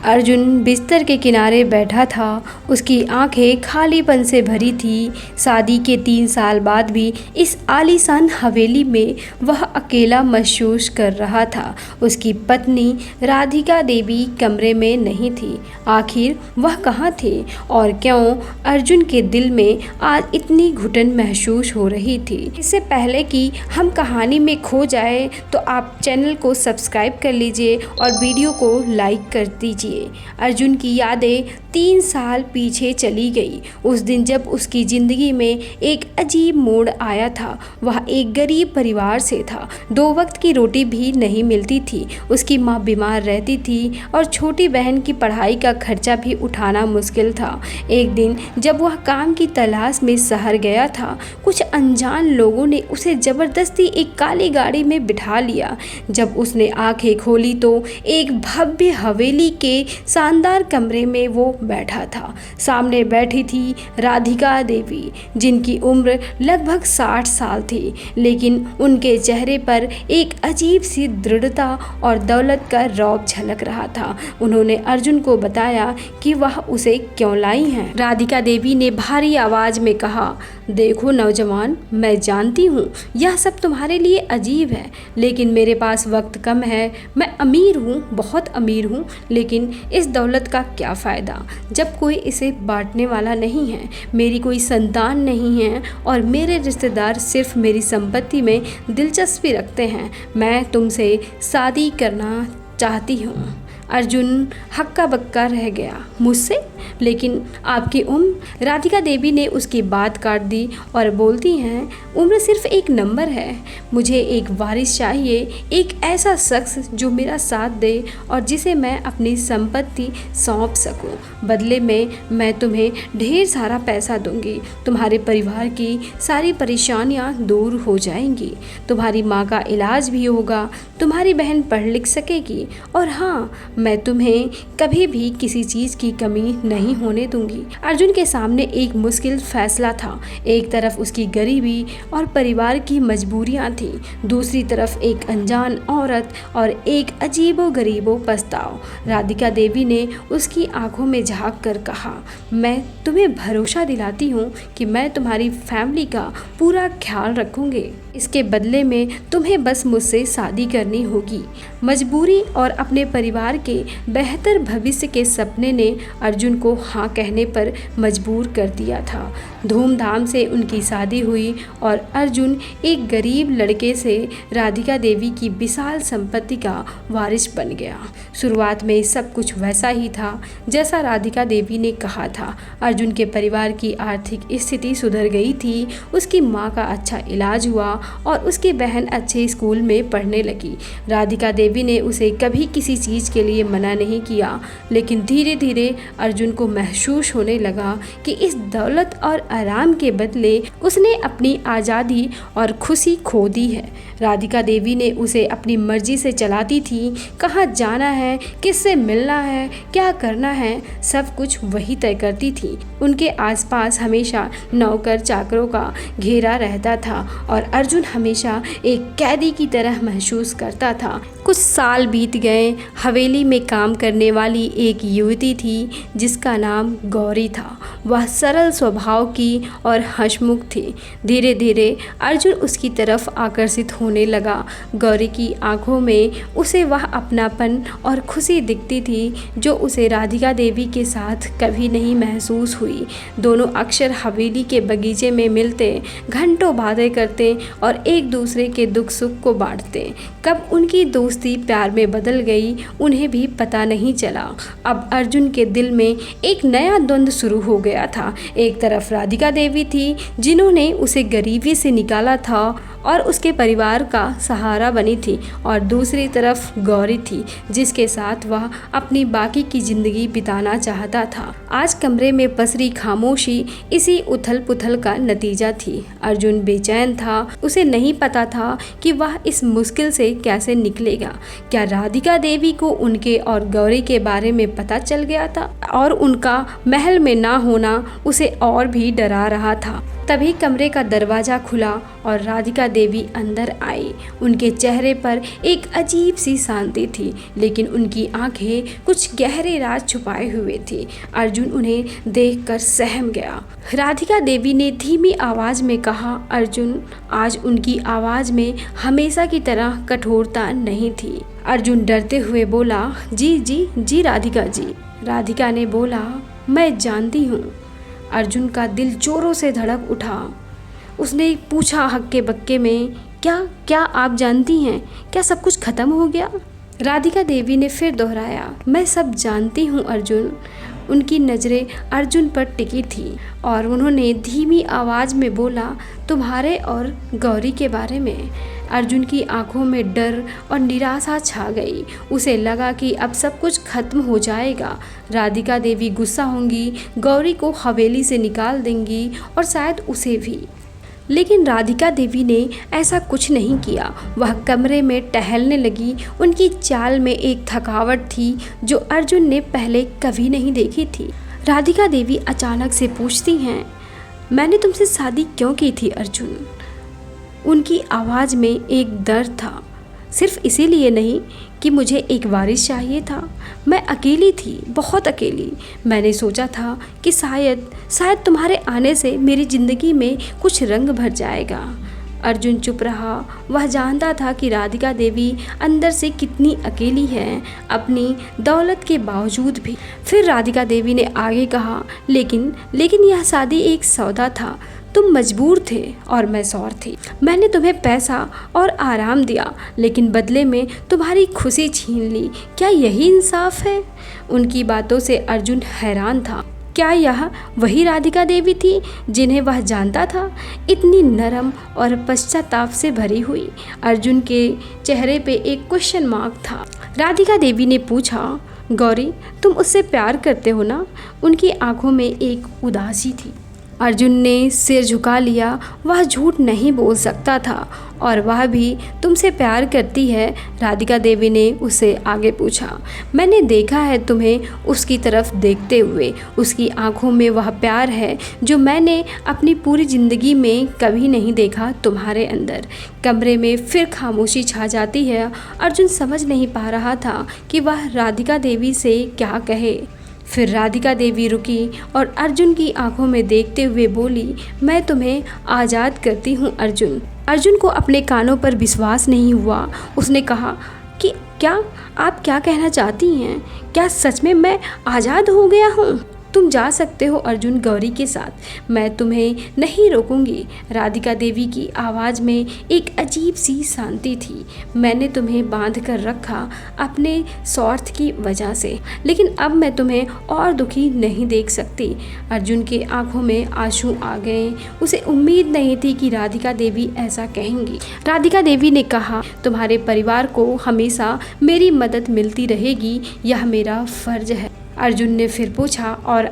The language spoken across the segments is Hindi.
अर्जुन बिस्तर के किनारे बैठा था। उसकी आंखें खालीपन से भरी थी। शादी के 3 साल बाद भी इस आलीशान हवेली में वह अकेला महसूस कर रहा था। उसकी पत्नी राधिका देवी कमरे में नहीं थी। आखिर वह कहाँ थी और क्यों अर्जुन के दिल में आज इतनी घुटन महसूस हो रही थी। इससे पहले कि हम कहानी में खो जाए तो आप चैनल को सब्सक्राइब कर लीजिए और वीडियो को लाइक कर दीजिए। अर्जुन की यादें 3 साल पीछे चली गई। उस दिन जब उसकी ज़िंदगी में एक अजीब मोड़ आया था। वह एक गरीब परिवार से था। 2 वक्त की रोटी भी नहीं मिलती थी। उसकी माँ बीमार रहती थी और छोटी बहन की पढ़ाई का खर्चा भी उठाना मुश्किल था। एक दिन जब वह काम की तलाश में शहर गया था, कुछ अनजान लोगों ने उसे ज़बरदस्ती एक काली गाड़ी में बिठा लिया। जब उसने आंखें खोली तो एक भव्य हवेली के शानदार कमरे में वो बैठा था। सामने बैठी थी राधिका देवी, जिनकी उम्र लगभग 60 साल थी, लेकिन उनके चेहरे पर एक अजीब सी दृढ़ता और दौलत का रौब झलक रहा था। उन्होंने अर्जुन को बताया कि वह उसे क्यों लाई हैं। राधिका देवी ने भारी आवाज में कहा, देखो नौजवान, मैं जानती हूँ यह सब तुम्हारे लिए अजीब है, लेकिन मेरे पास वक्त कम है। मैं अमीर हूँ, बहुत अमीर हूँ, लेकिन इस दौलत का क्या फ़ायदा जब कोई इसे बांटने वाला नहीं है। मेरी कोई संतान नहीं है और मेरे रिश्तेदार सिर्फ मेरी संपत्ति में दिलचस्पी रखते हैं। मैं तुमसे शादी करना चाहती हूँ। अर्जुन हक्का बक्का रह गया। मुझसे? लेकिन आपकी उम्र? राधिका देवी ने उसकी बात काट दी और बोलती हैं, उम्र सिर्फ एक नंबर है। मुझे एक वारिस चाहिए, एक ऐसा शख्स जो मेरा साथ दे और जिसे मैं अपनी संपत्ति सौंप सकूं। बदले में मैं तुम्हें ढेर सारा पैसा दूंगी। तुम्हारे परिवार की सारी परेशानियां दूर हो जाएंगी। तुम्हारी माँ का इलाज भी होगा। तुम्हारी बहन पढ़ लिख सकेगी। और हाँ, मैं तुम्हें कभी भी किसी चीज़ की कमी नहीं होने दूंगी। अर्जुन के सामने एक मुश्किल फैसला था। एक तरफ उसकी गरीबी और परिवार की मजबूरियां थी, दूसरी तरफ एक अनजान औरत और एक अजीबो गरीबो पछताव। राधिका देवी ने उसकी आंखों में झांक कर कहा, मैं तुम्हें भरोसा दिलाती हूँ कि मैं तुम्हारी फैमिली का पूरा ख्याल रखूँगी। इसके बदले में तुम्हें बस मुझसे शादी करनी होगी। मजबूरी और अपने परिवार के बेहतर भविष्य के सपने ने अर्जुन को हाँ कहने पर मजबूर कर दिया था। धूमधाम से उनकी शादी हुई और अर्जुन एक गरीब लड़के से राधिका देवी की विशाल संपत्ति का वारिस बन गया। शुरुआत में सब कुछ वैसा ही था जैसा राधिका देवी ने कहा था। अर्जुन के परिवार की आर्थिक स्थिति सुधर गई थी। उसकी माँ का अच्छा इलाज हुआ और उसकी बहन अच्छे स्कूल में पढ़ने लगी। राधिका देवी ने उसे कभी किसी चीज़ के लिए मना नहीं किया, लेकिन धीरे धीरे अर्जुन को महसूस होने लगा कि इस दौलत और आराम के बदले उसने अपनी आज़ादी और खुशी खो दी है। राधिका देवी ने उसे अपनी मर्जी से चलाती थी। कहाँ जाना है, किससे मिलना है, क्या करना है, सब कुछ वही तय करती थी। उनके आसपास हमेशा नौकर चाकरों का घेरा रहता था और अर्जुन हमेशा एक कैदी की तरह महसूस करता था। कुछ साल बीत गए। हवेली में काम करने वाली एक युवती थी जिसका नाम गौरी था। वह सरल स्वभाव की और हंसमुख थी। धीरे धीरे अर्जुन उसकी तरफ आकर्षित होने लगा। गौरी की आंखों में उसे वह अपनापन और खुशी दिखती थी जो उसे राधिका देवी के साथ कभी नहीं महसूस हुई। दोनों अक्सर हवेली के बगीचे में मिलते, घंटों बातें करते और एक दूसरे के दुख सुख को बांटते। कब उनकी दोस्ती प्यार में बदल गई उन्हें भी पता नहीं चला। अब अर्जुन के दिल में एक नया द्वंद्व शुरू हो गया था। एक तरफ राधिका देवी थी जिन्होंने उसे गरीबी से निकाला था और उसके परिवार का सहारा बनी थी, और दूसरी तरफ गौरी थी जिसके साथ वह अपनी बाकी की जिंदगी बिताना चाहता था। आज कमरे में पसरी खामोशी इसी उथल पुथल का नतीजा थी। अर्जुन बेचैन था। उसे नहीं पता था कि वह इस मुश्किल से कैसे निकलेगा। क्या राधिका देवी को उनके उनके और गौरी के बारे में पता चल गया था और उनका महल में ना होना उसे और भी डरा रहा था। तभी कमरे का दरवाज़ा खुला और राधिका देवी अंदर आई। उनके चेहरे पर एक अजीब सी शांति थी, लेकिन उनकी आंखें कुछ गहरे राज छुपाए हुए थी। अर्जुन उन्हें देखकर सहम गया। राधिका देवी ने धीमी आवाज़ में कहा, अर्जुन। आज उनकी आवाज़ में हमेशा की तरह कठोरता नहीं थी। अर्जुन डरते हुए बोला, जी जी जी राधिका जी। राधिका ने बोला, मैं जानती हूँ। अर्जुन का दिल जोरों से धड़क उठा। उसने पूछा हक्के बक्के में, क्या आप जानती हैं? क्या सब कुछ खत्म हो गया? राधिका देवी ने फिर दोहराया, मैं सब जानती हूँ अर्जुन। उनकी नज़रें अर्जुन पर टिकी थी और उन्होंने धीमी आवाज़ में बोला, तुम्हारे और गौरी के बारे में। अर्जुन की आंखों में डर और निराशा छा गई। उसे लगा कि अब सब कुछ खत्म हो जाएगा। राधिका देवी गुस्सा होंगी, गौरी को हवेली से निकाल देंगी और शायद उसे भी। लेकिन राधिका देवी ने ऐसा कुछ नहीं किया। वह कमरे में टहलने लगी। उनकी चाल में एक थकावट थी जो अर्जुन ने पहले कभी नहीं देखी थी। राधिका देवी अचानक से पूछती हैं, मैंने तुमसे शादी क्यों की थी अर्जुन? उनकी आवाज़ में एक दर्द था। सिर्फ इसीलिए नहीं कि मुझे एक वारिस चाहिए था। मैं अकेली थी, बहुत अकेली। मैंने सोचा था कि शायद तुम्हारे आने से मेरी ज़िंदगी में कुछ रंग भर जाएगा। अर्जुन चुप रहा। वह जानता था कि राधिका देवी अंदर से कितनी अकेली है, अपनी दौलत के बावजूद भी। फिर राधिका देवी ने आगे कहा, लेकिन यह शादी एक सौदा था। तुम मजबूर थे और मैं सौर थी। मैंने तुम्हें पैसा और आराम दिया, लेकिन बदले में तुम्हारी खुशी छीन ली। क्या यही इंसाफ है? उनकी बातों से अर्जुन हैरान था। क्या यह वही राधिका देवी थी जिन्हें वह जानता था? इतनी नरम और पश्चाताप से भरी हुई। अर्जुन के चेहरे पे एक क्वेश्चन मार्क था। राधिका देवी ने पूछा, गौरी, तुम उससे प्यार करते हो ना? उनकी आंखों में एक उदासी थी। अर्जुन ने सिर झुका लिया। वह झूठ नहीं बोल सकता था और वह भी तुमसे प्यार करती है? राधिका देवी ने उससे आगे पूछा। मैंने देखा है तुम्हें उसकी तरफ देखते हुए। उसकी आंखों में वह प्यार है जो मैंने अपनी पूरी ज़िंदगी में कभी नहीं देखा तुम्हारे अंदर। कमरे में फिर खामोशी छा जाती है। अर्जुन समझ नहीं पा रहा था कि वह राधिका देवी से क्या कहे। फिर राधिका देवी रुकी और अर्जुन की आंखों में देखते हुए बोली, मैं तुम्हें आज़ाद करती हूँ अर्जुन। अर्जुन को अपने कानों पर विश्वास नहीं हुआ। उसने कहा कि आप क्या कहना चाहती हैं? क्या सच में मैं आज़ाद हो गया हूँ? तुम जा सकते हो अर्जुन गौरी के साथ, मैं तुम्हें नहीं रोकूंगी। राधिका देवी की आवाज़ में एक अजीब सी शांति थी। मैंने तुम्हें बांध कर रखा अपने स्वार्थ की वजह से, लेकिन अब मैं तुम्हें और दुखी नहीं देख सकती। अर्जुन के आंखों में आंसू आ गए। उसे उम्मीद नहीं थी कि राधिका देवी ऐसा कहेंगी। राधिका देवी ने कहा, तुम्हारे परिवार को हमेशा मेरी मदद मिलती रहेगी, यह मेरा फ़र्ज है। अर्जुन ने फिर पूछा, और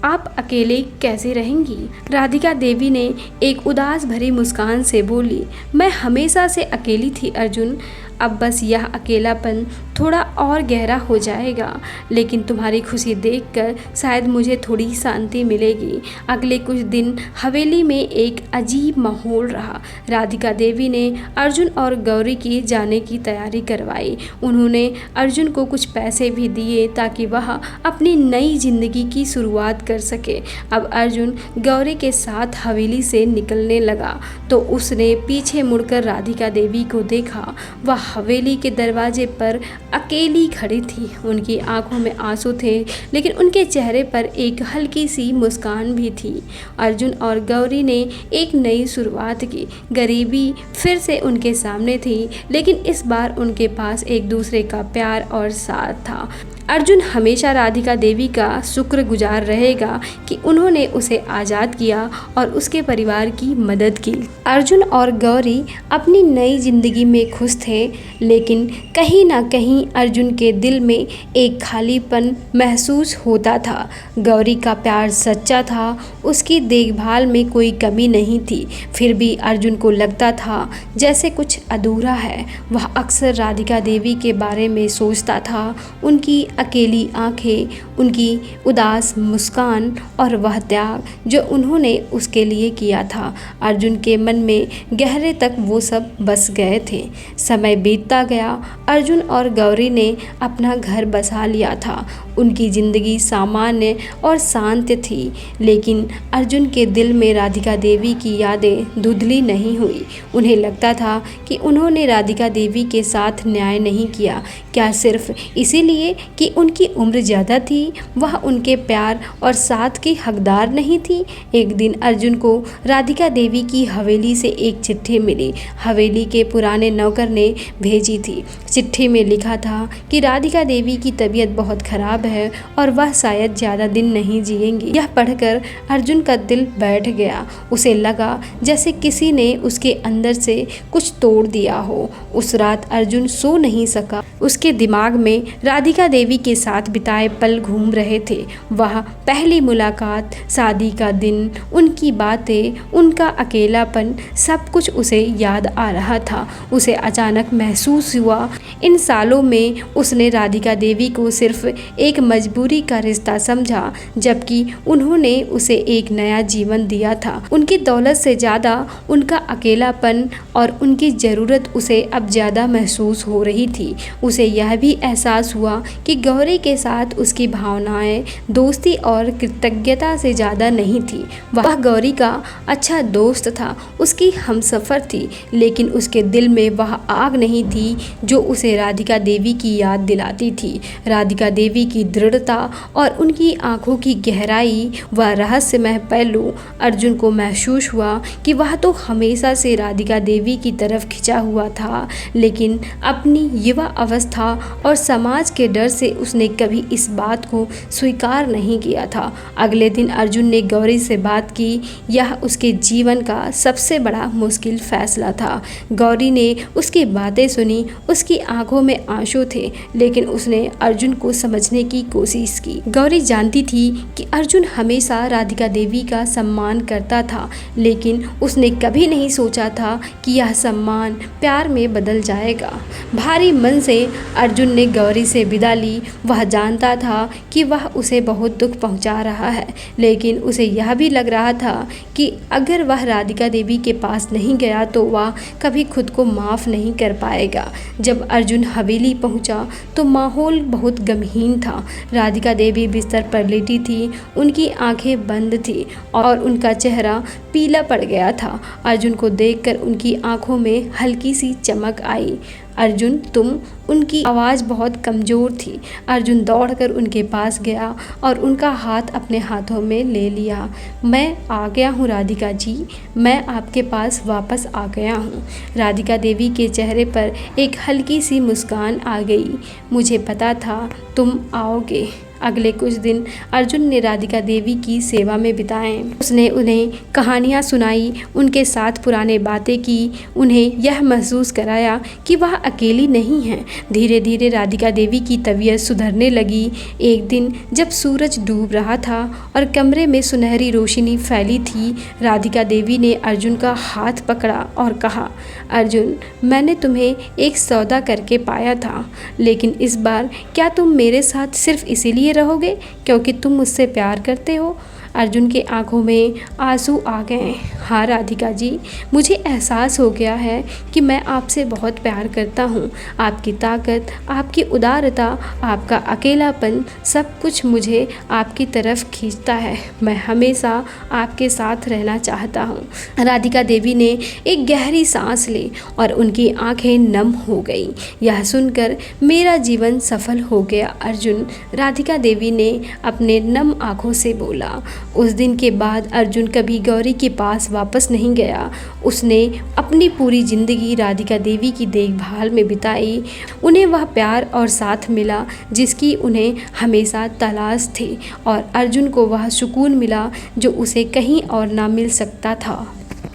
आप अकेले कैसे रहेंगी? राधिका देवी ने एक उदास भरी मुस्कान से बोली, मैं हमेशा से अकेली थी अर्जुन। अब बस यह अकेलापन थोड़ा और गहरा हो जाएगा, लेकिन तुम्हारी खुशी देखकर शायद मुझे थोड़ी शांति मिलेगी। अगले कुछ दिन हवेली में एक अजीब माहौल रहा। राधिका देवी ने अर्जुन और गौरी की जाने की तैयारी करवाई। उन्होंने अर्जुन को कुछ पैसे भी दिए ताकि वह अपनी नई जिंदगी की शुरुआत कर सके। अब अर्जुन गौरी के साथ हवेली से निकलने लगा तो उसने पीछे मुड़कर राधिका देवी को देखा। वह हवेली के दरवाजे पर अकेली खड़ी थी। उनकी आंखों में आंसू थे, लेकिन उनके चेहरे पर एक हल्की सी मुस्कान भी थी। अर्जुन और गौरी ने एक नई शुरुआत की। गरीबी फिर से उनके सामने थी, लेकिन इस बार उनके पास एक दूसरे का प्यार और साथ था। अर्जुन हमेशा राधिका देवी का शुक्रगुजार रहेगा कि उन्होंने उसे आज़ाद किया और उसके परिवार की मदद की। अर्जुन और गौरी अपनी नई जिंदगी में खुश थे, लेकिन कहीं ना कहीं वहीं अर्जुन के दिल में एक खालीपन महसूस होता था। गौरी का प्यार सच्चा था, उसकी देखभाल में कोई कमी नहीं थी, फिर भी अर्जुन को लगता था जैसे कुछ अधूरा है। वह अक्सर राधिका देवी के बारे में सोचता था, उनकी अकेली आंखें, उनकी उदास मुस्कान और वह त्याग जो उन्होंने उसके लिए किया था। अर्जुन के मन में गहरे तक वो सब बस गए थे। समय बीतता गया, अर्जुन और गौरी ने अपना घर बसा लिया था। उनकी ज़िंदगी सामान्य और शांत थी, लेकिन अर्जुन के दिल में राधिका देवी की यादें धुंधली नहीं हुई। उन्हें लगता था कि उन्होंने राधिका देवी के साथ न्याय नहीं किया। क्या सिर्फ इसीलिए कि उनकी उम्र ज़्यादा थी, वह उनके प्यार और साथ की हकदार नहीं थी? एक दिन अर्जुन को राधिका देवी की हवेली से एक चिट्ठी मिली। हवेली के पुराने नौकर ने भेजी थी। चिट्ठी में लिखा था कि राधिका देवी की तबीयत बहुत खराब है और वह शायद ज़्यादा दिन नहीं जिएंगी। यह पढ़कर अर्जुन का दिल बैठ गया। उसे लगा जैसे किसी ने उसके अंदर से कुछ तोड़ दिया हो। उस रात अर्जुन सो नहीं सका। उसके दिमाग में राधिका देवी के साथ बिताए पल घूम रहे थे। वह पहली मुलाकात, शादी का दिन, उनकी बातें, उनका अकेलापन, सब कुछ उसे याद आ रहा था। उसे अचानक महसूस हुआ इन सालों में उसने राधिका देवी को सिर्फ एक मजबूरी का रिश्ता समझा, जबकि उन्होंने उसे एक नया जीवन दिया था। उनकी दौलत से ज़्यादा उनका अकेलापन और उनकी ज़रूरत उसे अब ज़्यादा महसूस हो रही थी। उसे यह भी एहसास हुआ कि गौरी के साथ उसकी भावनाएं दोस्ती और कृतज्ञता से ज़्यादा नहीं थी। वह गौरी का अच्छा दोस्त था, उसकी हमसफ़र थी, लेकिन उसके दिल में वह आग नहीं थी जो उसे राधिका देवी की याद दिलाती थी। राधिका देवी की दृढ़ता और उनकी आंखों की गहराई व रहस्यमय पहलू। अर्जुन को महसूस हुआ कि वह तो हमेशा से राधिका देवी की तरफ खिंचा हुआ था, लेकिन अपनी युवा अवस्था और समाज के डर से उसने कभी इस बात को स्वीकार नहीं किया था। अगले दिन अर्जुन ने गौरी से बात की। यह उसके जीवन का सबसे बड़ा मुश्किल फैसला था। गौरी ने उसकी बातें सुनी। उसकी आंखों में आंसू थे, लेकिन उसने अर्जुन को समझने की कोशिश की। गौरी जानती थी कि अर्जुन हमेशा राधिका देवी का सम्मान करता था, लेकिन उसने कभी नहीं सोचा था कि यह सम्मान प्यार में बदल जाएगा। भारी मन से अर्जुन ने गौरी से विदा ली। वह जानता था कि वह उसे बहुत दुख पहुंचा रहा है, लेकिन उसे यह भी लग रहा था कि अगर वह राधिका देवी के पास नहीं गया तो वह कभी खुद को माफ़ नहीं कर पाएगा। जब अर्जुन हवेली पहुंचा तो माहौल बहुत गमगीन था। राधिका देवी बिस्तर पर लेटी थी, उनकी आंखें बंद थी और उनका चेहरा पीला पड़ गया था। अर्जुन को देखकर उनकी आंखों में हल्की सी चमक आई। अर्जुन, तुम। उनकी आवाज़ बहुत कमज़ोर थी। अर्जुन दौड़कर उनके पास गया और उनका हाथ अपने हाथों में ले लिया। मैं आ गया हूँ राधिका जी, मैं आपके पास वापस आ गया हूँ। राधिका देवी के चेहरे पर एक हल्की सी मुस्कान आ गई। मुझे पता था तुम आओगे। अगले कुछ दिन अर्जुन ने राधिका देवी की सेवा में बिताए। उसने उन्हें कहानियाँ सुनाई, उनके साथ पुराने बातें की, उन्हें यह महसूस कराया कि वह अकेली नहीं है। धीरे धीरे राधिका देवी की तबीयत सुधरने लगी। एक दिन जब सूरज डूब रहा था और कमरे में सुनहरी रोशनी फैली थी, राधिका देवी ने अर्जुन का हाथ पकड़ा और कहा, अर्जुन, मैंने तुम्हें एक सौदा करके पाया था, लेकिन इस बार क्या तुम मेरे साथ सिर्फ इसीलिए रहोगे क्योंकि तुम मुझसे प्यार करते हो? अर्जुन के आंखों में आंसू आ गए। हाँ राधिका जी, मुझे एहसास हो गया है कि मैं आपसे बहुत प्यार करता हूँ। आपकी ताकत, आपकी उदारता, आपका अकेलापन, सब कुछ मुझे आपकी तरफ खींचता है। मैं हमेशा आपके साथ रहना चाहता हूँ। राधिका देवी ने एक गहरी सांस ली और उनकी आंखें नम हो गई। यह सुनकर मेरा जीवन सफल हो गया अर्जुन, राधिका देवी ने अपने नम आंखों से बोला। उस दिन के बाद अर्जुन कभी गौरी के पास वापस नहीं गया। उसने अपनी पूरी जिंदगी राधिका देवी की देखभाल में बिताई। उन्हें वह प्यार और साथ मिला जिसकी उन्हें हमेशा तलाश थी, और अर्जुन को वह सुकून मिला जो उसे कहीं और ना मिल सकता था।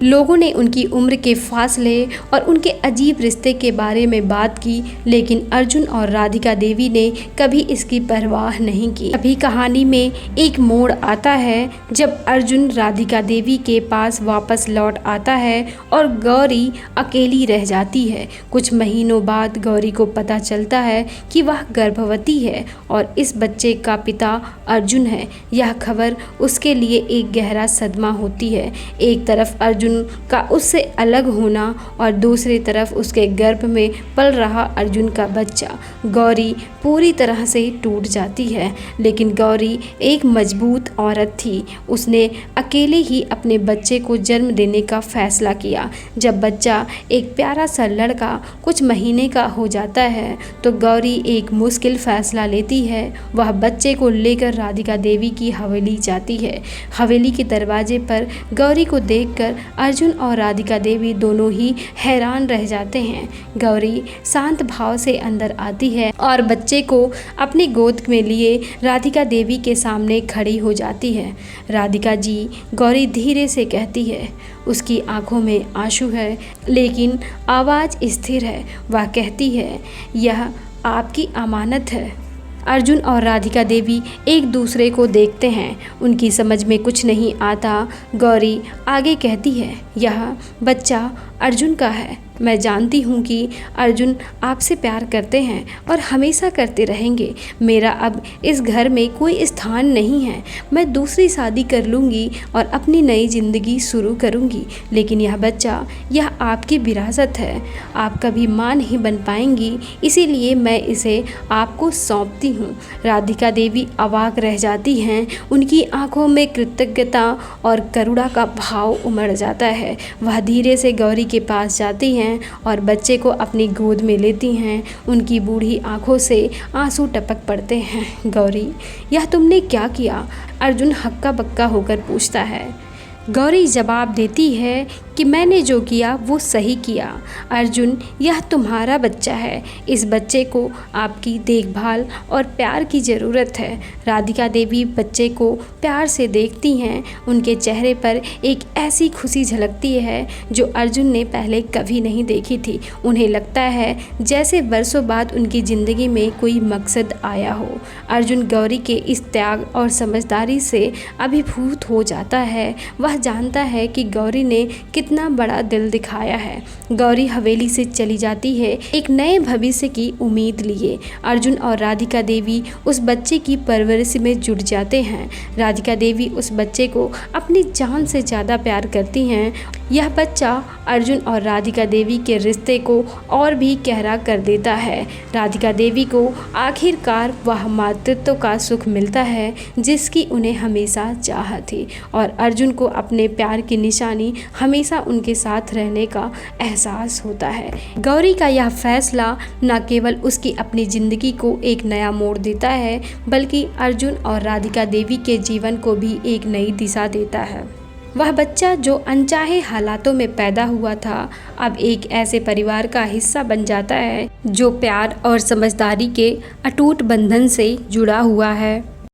लोगों ने उनकी उम्र के फासले और उनके अजीब रिश्ते के बारे में बात की, लेकिन अर्जुन और राधिका देवी ने कभी इसकी परवाह नहीं की। अभी कहानी में एक मोड़ आता है जब अर्जुन राधिका देवी के पास वापस लौट आता है और गौरी अकेली रह जाती है। कुछ महीनों बाद गौरी को पता चलता है कि वह गर्भवती है और इस बच्चे का पिता अर्जुन है। यह खबर उसके लिए एक गहरा सदमा होती है। एक तरफ अर्जुन का उससे अलग होना और दूसरी तरफ उसके गर्भ में पल रहा अर्जुन का बच्चा। गौरी पूरी तरह से टूट जाती है, लेकिन गौरी एक मजबूत औरत थी। उसने अकेले ही अपने बच्चे को जन्म देने का फैसला किया। जब बच्चा एक प्यारा सा लड़का कुछ महीने का हो जाता है तो गौरी एक मुश्किल फैसला लेती है। वह बच्चे को लेकर राधिका देवी की हवेली जाती है। हवेली के दरवाजे पर गौरी को देखकर अर्जुन और राधिका देवी दोनों ही हैरान रह जाते हैं। गौरी शांत भाव से अंदर आती है और बच्चे को अपनी गोद में लिए राधिका देवी के सामने खड़ी हो जाती है। राधिका जी, गौरी धीरे से कहती है। उसकी आंखों में आंसू है, लेकिन आवाज़ स्थिर है। वह कहती है, यह आपकी अमानत है। अर्जुन और राधिका देवी एक दूसरे को देखते हैं। उनकी समझ में कुछ नहीं आता। गौरी आगे कहती है, यह बच्चा अर्जुन का है। मैं जानती हूँ कि अर्जुन आपसे प्यार करते हैं और हमेशा करते रहेंगे। मेरा अब इस घर में कोई स्थान नहीं है। मैं दूसरी शादी कर लूँगी और अपनी नई ज़िंदगी शुरू करूँगी, लेकिन यह बच्चा, यह आपकी विरासत है। आप कभी माँ नहीं बन पाएंगी, इसीलिए मैं इसे आपको सौंपती हूँ। राधिका देवी अवाक रह जाती हैं। उनकी आंखों में कृतज्ञता और करुणा का भाव उमड़ जाता है। वह धीरे से गौरी के पास जाती हैं और बच्चे को अपनी गोद में लेती हैं। उनकी बूढ़ी आंखों से आंसू टपक पड़ते हैं। गौरी, यह तुमने क्या किया? अर्जुन हक्का बक्का होकर पूछता है। गौरी जवाब देती है कि मैंने जो किया वो सही किया। अर्जुन, यह तुम्हारा बच्चा है। इस बच्चे को आपकी देखभाल और प्यार की ज़रूरत है। राधिका देवी बच्चे को प्यार से देखती हैं। उनके चेहरे पर एक ऐसी खुशी झलकती है जो अर्जुन ने पहले कभी नहीं देखी थी। उन्हें लगता है जैसे वर्षों बाद उनकी ज़िंदगी में कोई मकसद आया हो। अर्जुन गौरी के इस त्याग और समझदारी से अभिभूत हो जाता है। वह जानता है कि गौरी ने कितना बड़ा दिल दिखाया है। गौरी हवेली से चली जाती है एक नए भविष्य की उम्मीद लिए। अर्जुन और राधिका देवी उस बच्चे की परवरिश में जुट जाते हैं। राधिका देवी उस बच्चे को अपनी जान से ज़्यादा प्यार करती हैं। यह बच्चा अर्जुन और राधिका देवी के रिश्ते को और भी गहरा कर देता है। राधिका देवी को आखिरकार वह मातृत्व का सुख मिलता है जिसकी उन्हें हमेशा चाह थी, और अर्जुन को अपने प्यार की निशानी हमेशा उनके साथ रहने का एहसास होता है। गौरी का यह फैसला न केवल उसकी अपनी ज़िंदगी को एक नया मोड़ देता है, बल्कि अर्जुन और राधिका देवी के जीवन को भी एक नई दिशा देता है। वह बच्चा जो अनचाहे हालातों में पैदा हुआ था, अब एक ऐसे परिवार का हिस्सा बन जाता है जो प्यार और समझदारी के अटूट बंधन से जुड़ा हुआ है।